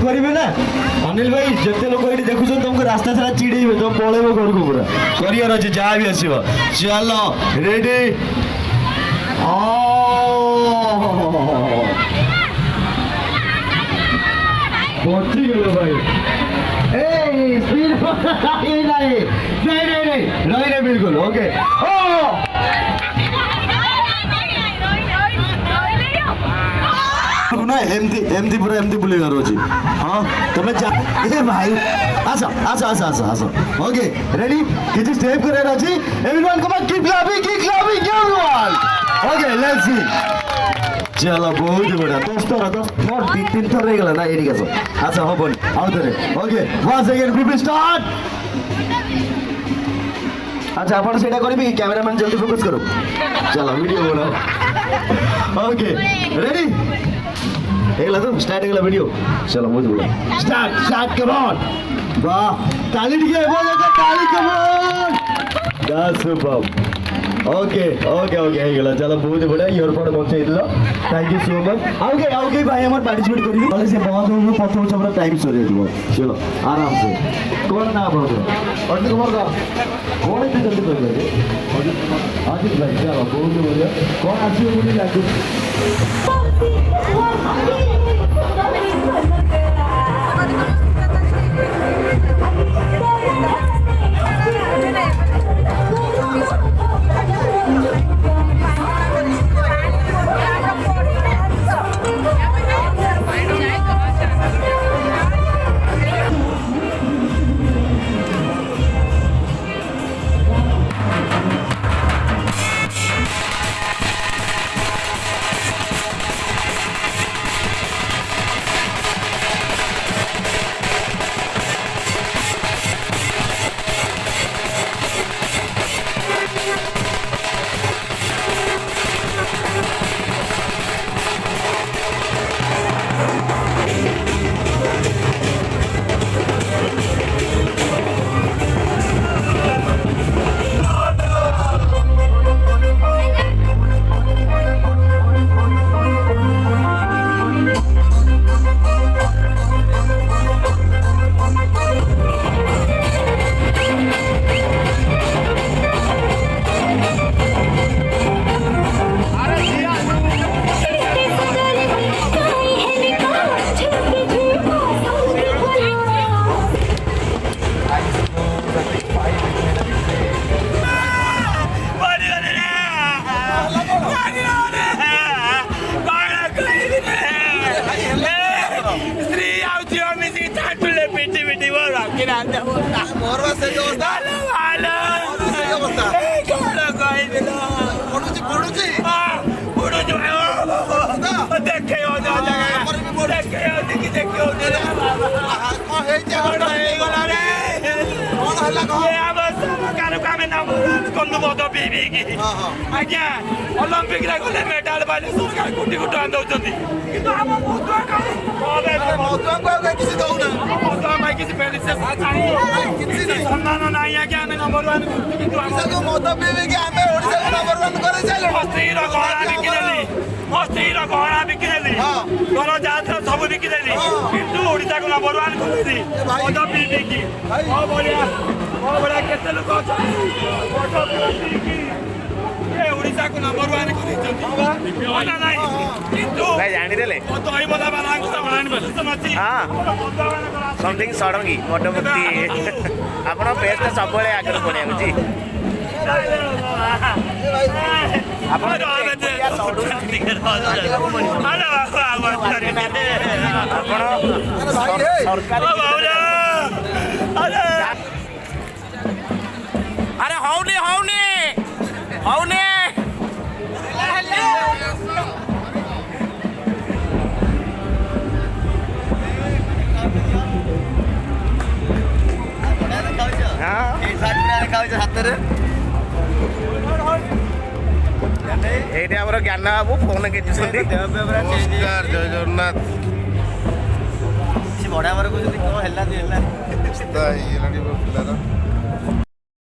करेंगे ना अनिल भाई जिते लोग ये देखुन तुमको रास्ता सारा चिड़े तुम पलैब घर को पूरा कर अच्छे जहाँ भी आसो चलो रेडी भाई नहीं बिल्कुल ओके ना एमती एमती पूरा एमती बुले अच्छी हाँ तुम ए भाई आस आस आस आस आस ओके रेडी किसी स्टेप करार अच्छी everyone come on keep clapping everyone okay let's see चलो बहुत बढ़िया 10 थर 10 मोर 3 थर रह गला ना एडी गसो अच्छा हो बोल आउ तेरे okay once again group start अच्छा आपण सेटा करबी कैमरामैन जल्दी फोकस करो चलो वीडियो बनाओ ओके रेडी एगला तो स्टार्ट एगला वीडियो चलो बहुत बढ़िया स्टार्ट कम ऑन वाह ताली दिए बोलो तो ताली come on that's super okay okay okay एगला चलो बहुत बढ़िया एयरपोर्ट पहुंचे दिलो thank you so much okay भाई हमर पार्टिसिपेट करिबी भले से बहुत हो प्रथम सबरा टाइम सरे दिबो चलो आराम से कौन ना बोल और कुमार का कौन इतने जल्दी कर लगे अजित भाई चलो बहुत बढ़िया कौन आसी बोली लागू आज्ञा ओलंपिक गले मेडाल पाइले सरकार कोटी कोटी टका दौरान किंतु आम किसी सम्मान ना आज्ञा आम नंबर 1 स्त्री गहना बिकिदेली घर जात सब बिकिदेली किंतु ओडिशा को नंबर 1 कर पदवी बिकी बढ़िया केते लोक ओडिशा को नंबर 1 समथिंग सडंगी मोटमोटी आपण पेज तो सब आगे पड़े अरे हौनी हौनी हौनी ये आम ज्ञान बाबू फोन के जय जगन्नाथ बढ़िया कौन है